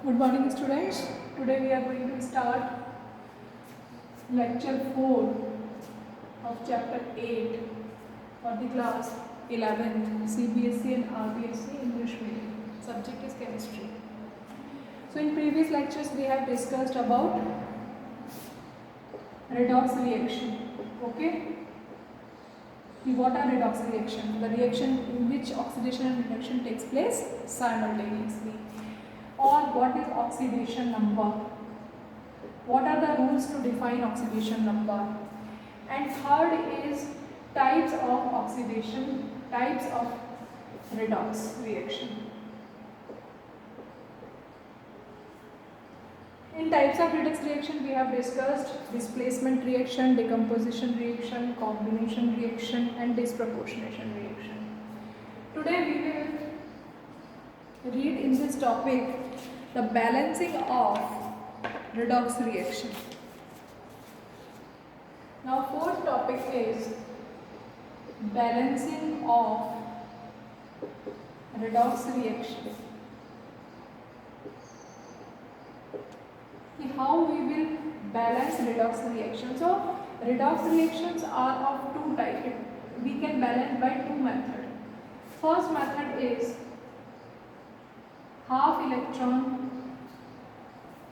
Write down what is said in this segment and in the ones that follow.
Good morning, students. Today we are going to start lecture 4 of chapter 8 for the class 11th CBSE and RBSE English medium. Subject is chemistry. So in previous lectures we have discussed about redox reaction. Okay? What are redox reaction? The reaction in which oxidation and reduction takes place simultaneously. Or what is oxidation number? What are the rules to define oxidation number? And third is types of oxidation, types of redox reaction. In types of redox reaction we have discussed displacement reaction, decomposition reaction, combination reaction and disproportionation reaction. Today we will read in this topic the balancing of redox reaction. Now fourth topic is balancing of redox reaction. How we will balance redox reaction. So redox reactions are of two types. We can balance by two methods. First method is half electron.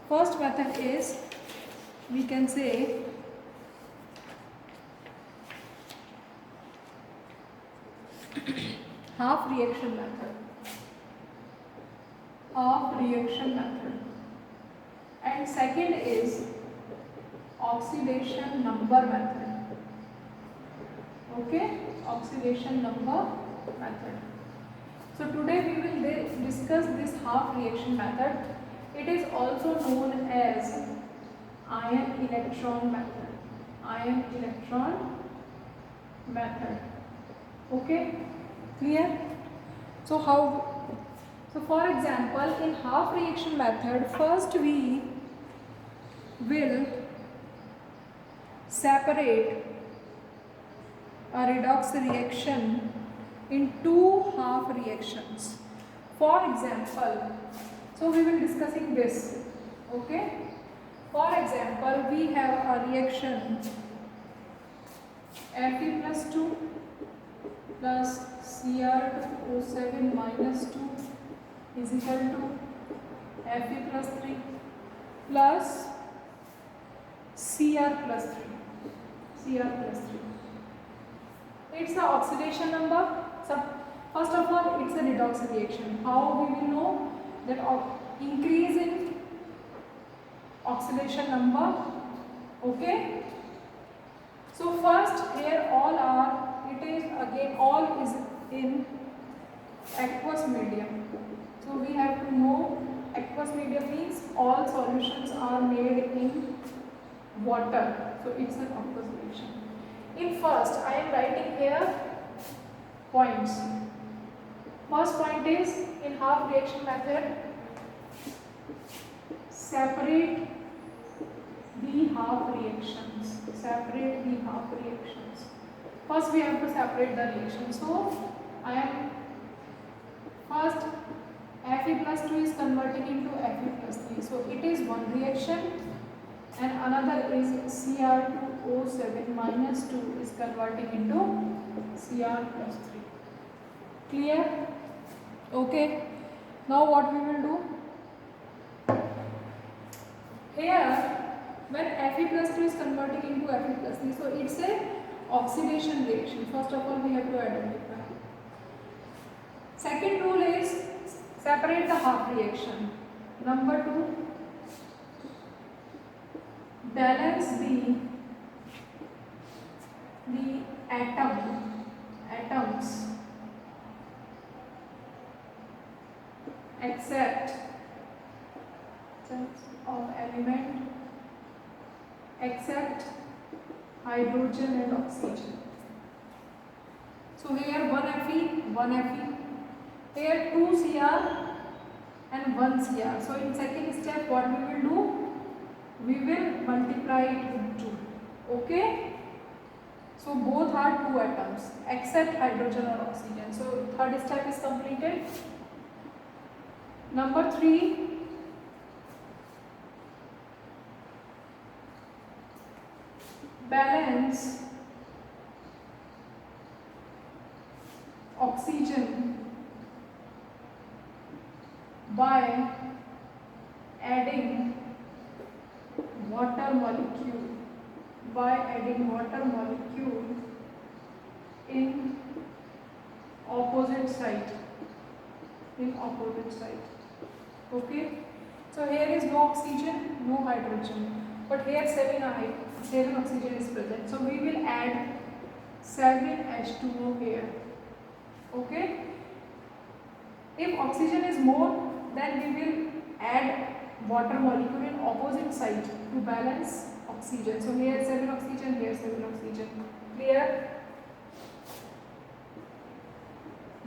First method is, we can say, half reaction method. Half reaction method. And second is oxidation number method. Okay, oxidation number method. So today we will discuss this half reaction method. It is also known as ion electron method. Ion electron method. Okay, clear? So for example, in half reaction method, first we will separate a redox reaction in two half reactions. For example, so we will discussing this. Okay. For example, we have a reaction Fe plus 2 plus Cr2O7 minus 2 is equal to Fe plus 3 plus Cr plus 3. Cr plus 3. It's the oxidation number. So first of all, it's a redox reaction. How we will know that increase in oxidation number? Okay. So first here all is in aqueous medium. So we have to know aqueous medium means all solutions are made in water. So it's an aqueous reaction. In first, I am writing here points. First point is, in half reaction method, separate the half reactions. Separate the half reactions. First we have to separate the reaction. So I am first Fe plus 2 is converting into Fe plus 3. So it is one reaction and another is Cr2O7 minus 2 is converting into Cr plus 3. Clear? Okay. Now what we will do? Here when Fe plus 2 is converting into Fe plus 3, so it's a oxidation reaction. First of all we have to identify. Second rule is separate the half reaction. Number 2, balance the atoms except of element except hydrogen and oxygen. So here one Fe, here 2 Cr and 1 Cr. So in second step what we will do? We will multiply it with 2. Okay. So both are 2 atoms except hydrogen or oxygen. So third step is completed. Number 3, balance oxygen by adding water molecule in opposite side. Okay, so here is no oxygen, no hydrogen, but here 7 oxygen is present, so we will add 7H2O here. Okay, if oxygen is more, then we will add water molecule in opposite side to balance oxygen. So here 7 oxygen, here 7 oxygen. Clear?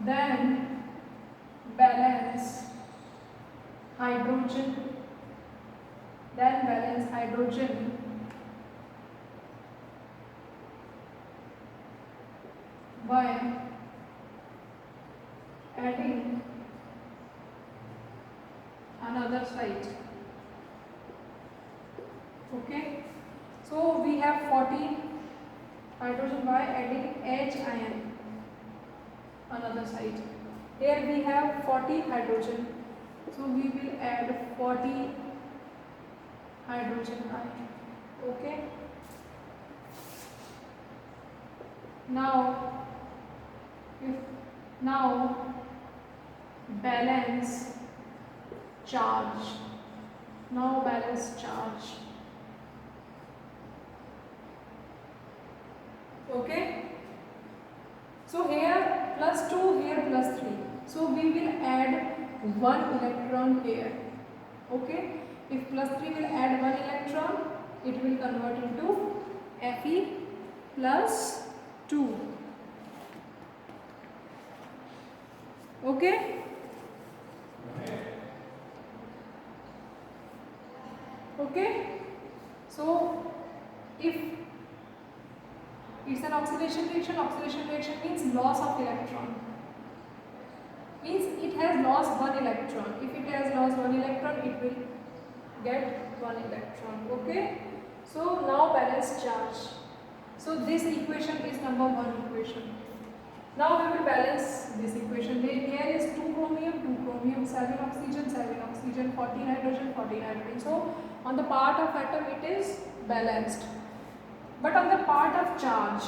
Then balance hydrogen. By adding another site. Okay, so we have 40 hydrogen by adding H ion another site. Here we have 40 hydrogen, so we will add 40 hydrogen ion. Okay, now balance charge. Okay, so here plus 2, here plus 3, so we will add 1 electron here. Okay, if plus 3 will add 1 electron, it will convert into Fe plus 2. Okay, so if it's an oxidation reaction means loss of electron, means it has lost 1 electron. If it has lost 1 electron, it will get 1 electron. Okay, so now balance charge. So this equation is number 1 equation. Now we will balance this equation. Here is 2 chromium, 7 oxygen, 14 hydrogen. So on the part of atom it is balanced. But on the part of charge,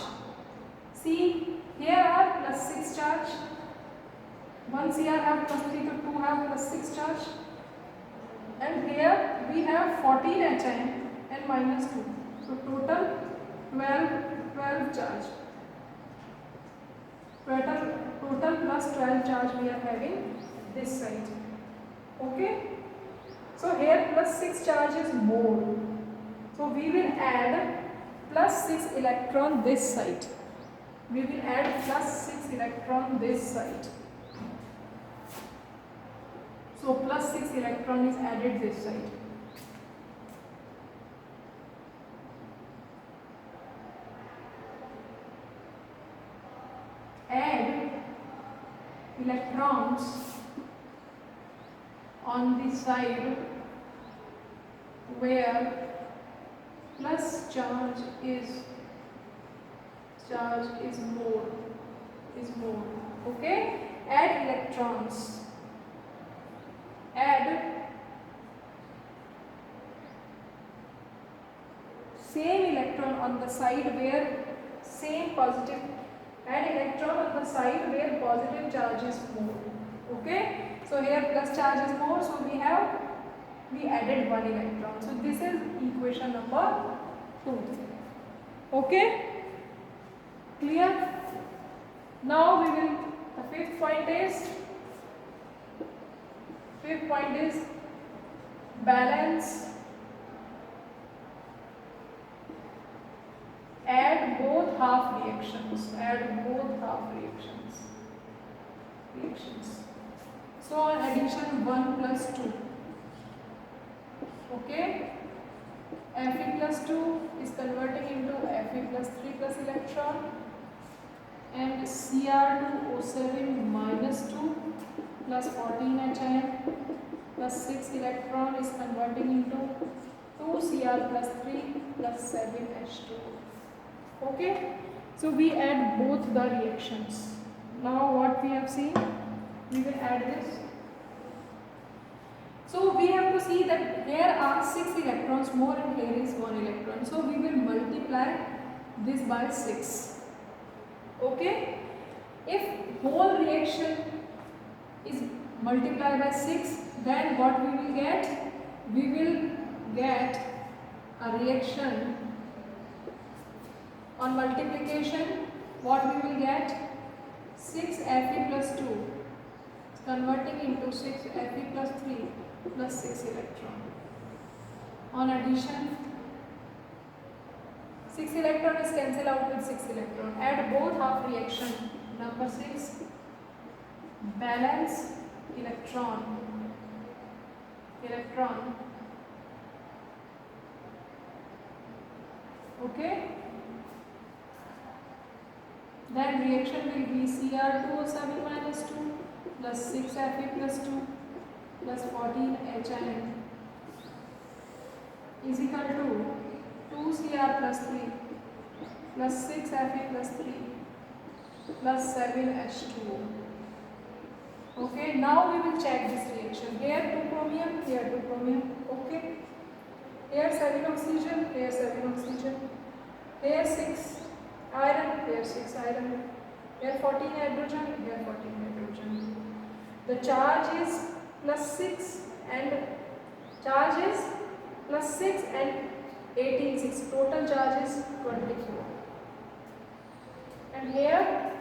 see here are plus 6 charge. 1 Cr have plus 3, so 2 have plus 6 charge. And here we have 14 Hin and minus 2. So total 12 charge. Total plus 12 charge we are having this side. Okay, so here plus 6 charge is more, so we will add plus 6 electron this side. So plus 6 electron is added this side. Add electrons on the side where plus charge is more. Okay, add electrons. Add same electron on the side where add electron on the side where positive charge is more. Okay, so here plus charge is more, so we added 1 electron. So this is equation number 2. Okay, clear? Now the fifth point is balance. Add both half reactions. So on addition 1 plus 2. Okay, Fe plus 2 is converting into Fe plus 3 plus electron, and Cr2O7 minus 2 plus 14 Hin plus 6 electron is converting into 2Cr plus 3 plus 7H2. Okay, so we add both the reactions. Now what we have seen, we will add this. So we have to see that here are 6 electrons more and here is 1 electron. So we will multiply this by 6. Okay, if whole reaction is multiplied by 6, then what we will get? We will get a reaction on multiplication. What we will get? 6 Fe plus 2 converting into 6 Fe plus 3 plus 6 electron. On addition, 6 electron is cancelled out with 6 electron. Add both half reaction. Number 6, balance electron. Okay. Then reaction will be Cr2O7 minus 2 plus 6 Fe plus 2 plus 14 HNN is equal to 2 Cr plus 3 plus 6 Fe plus 3 plus 7 H2O. Okay, now we will check this reaction. Here 2 chromium, here 2 chromium. Okay, here 7 oxygen, here 7 oxygen, here 6 iron, here 6 iron, here 14 hydrogen, here 14 hydrogen. The charge is plus 6 and charge is plus 6 and 18, 6. Total charge is 24. And here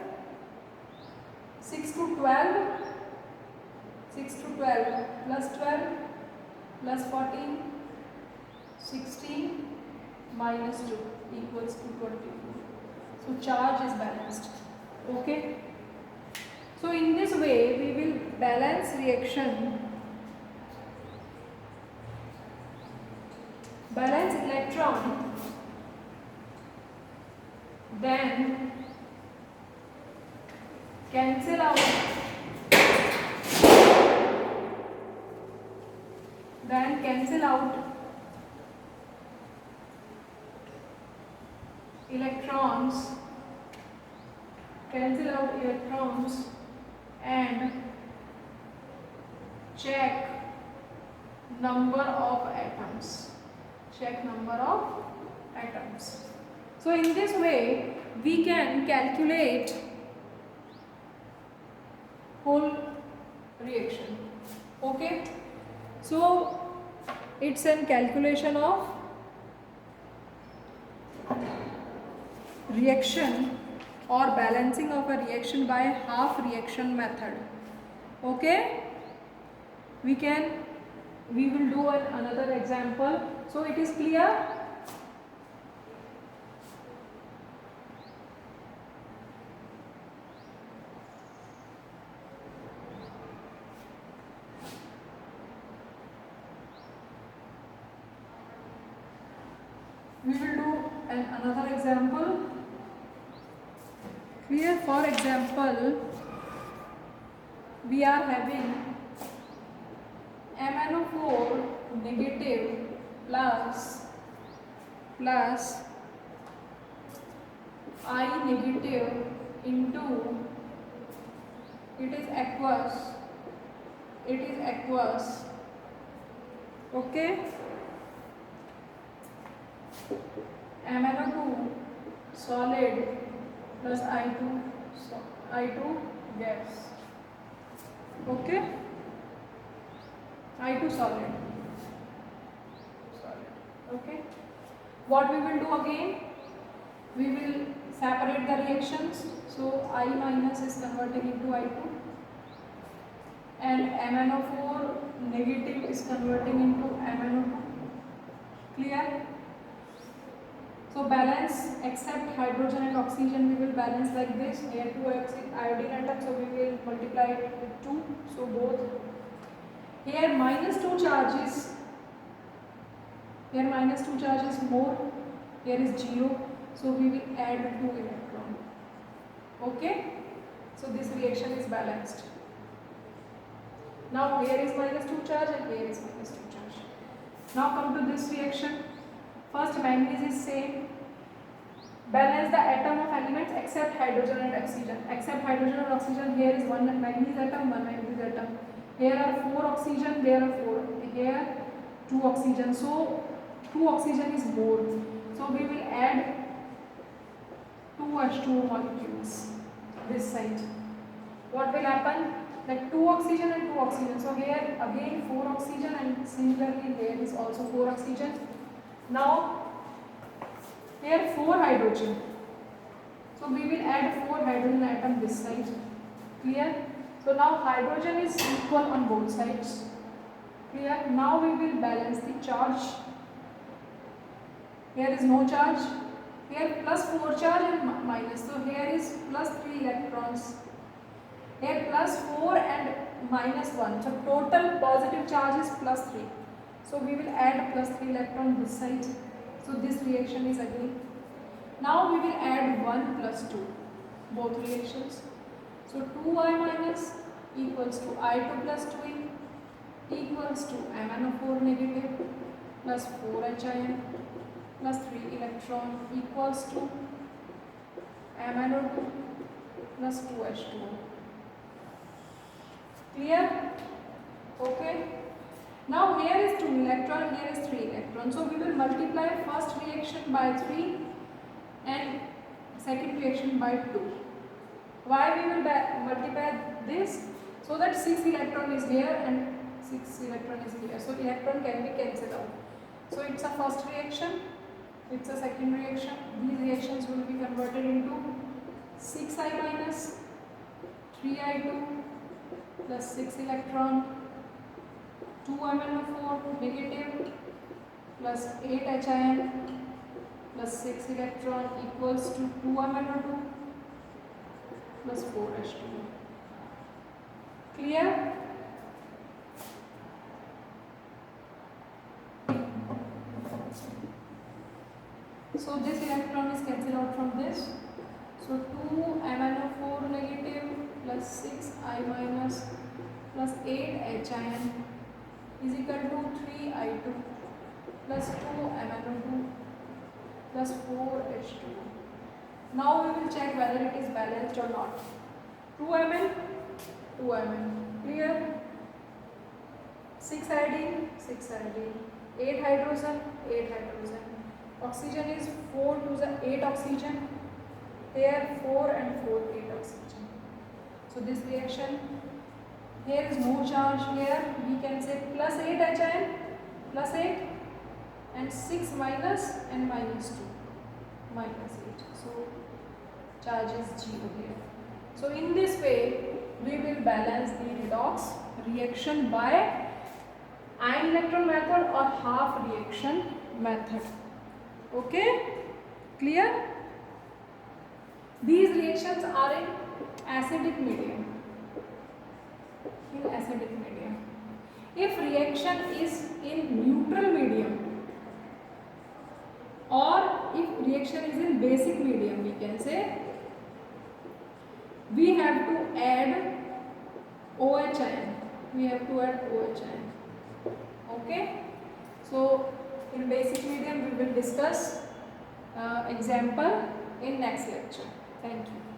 6 to 12 plus 12 plus 14, 16 minus 2 equals to 24. So charge is balanced. Okay. So in this way we will balance reaction, balance electron, then cancel out electrons, and check number of atoms. So in this way we can calculate whole reaction. Okay, so it's a calculation of reaction or balancing of a reaction by half reaction method. Okay, we will do another example. So it is clear. We will do another example. Here, for example, we are having MnO4 negative plus I negative into, it is aqueous. Okay, MnO2 solid plus I2 gas. Okay, I2 solid. Okay, what we will do again, we will separate the reactions. So I minus is converting into I2 and MnO4 negative is converting into MnO2. Clear? So balance, except hydrogen and oxygen we will balance like this. Here 2 iodine atom, so we will multiply it with 2. So both. Here minus 2 charges. Here minus 2 charges more. Here is 0. So we will add 2 electron. Okay. So this reaction is balanced. Now here is minus 2 charge and here is minus 2 charge. Now come to this reaction. First manganese is same. balance the atom of elements except hydrogen and oxygen. Except hydrogen and oxygen, here is one manganese atom, one manganese atom. Here are 4 oxygen, there are 4. Here 2 oxygen. So 2 oxygen is more. So we will add 2 H2O molecules this side. What will happen? Like 2 oxygen and 2 oxygen. So here again 4 oxygen and similarly there is also 4 oxygen. Now here 4 hydrogen. So we will add 4 hydrogen atom this side. Clear? So now hydrogen is equal on both sides. Clear? Now we will balance the charge. Here is no charge. Here plus 4 charge and minus. So here is plus 3 electrons. Here plus 4 and minus 1. So total positive charge is plus 3. So we will add plus 3 electron this side. So this reaction is again. Now we will add 1 plus 2. Both reactions. So 2I minus equals to I2 plus 2 equals to MnO4 negative plus 4HIN plus 3 electron equals to MnO2 plus 2H2O. Clear? Okay. Now here is 2 electron, here is 3 electron. So we will multiply first reaction by 3 and second reaction by 2. Why we will multiply this? So that 6 electron is here and 6 electron is here. So electron can be cancelled out. So it's a first reaction, it's a second reaction. These reactions will be converted into 6I minus 3I2 plus 6 electron, 2 MnO4 negative plus 8 HIN plus 6 electron equals to 2 MnO2 plus 4 H2O. Clear? So this electron is cancelled out from this. So 2 MnO4 negative plus 6 I minus plus 8 HIN is equal to 3 I2 plus 2 MnO2 plus 4 H2O. Now we will check whether it is balanced or not. 2 Mn, 2 Mn. Clear? 6 iodine, 6 iodine. 8 hydrogen, 8 hydrogen. Oxygen is 4 to the 8 oxygen. Here 4 and 4, 8 oxygen. So this reaction, here is no charge. Here we can say plus 8 HIN, plus 8 and 6 minus and minus 2, minus 8. So charge is 0 here. So in this way we will balance the redox reaction by ion electron method or half reaction method. Okay? Clear? These reactions are in acidic medium. In acidic medium. If reaction is in neutral medium or if reaction is in basic medium, we can say we have to add OHIN. We have to add OHIN. Okay? So in basic medium we will discuss example in next lecture. Thank you.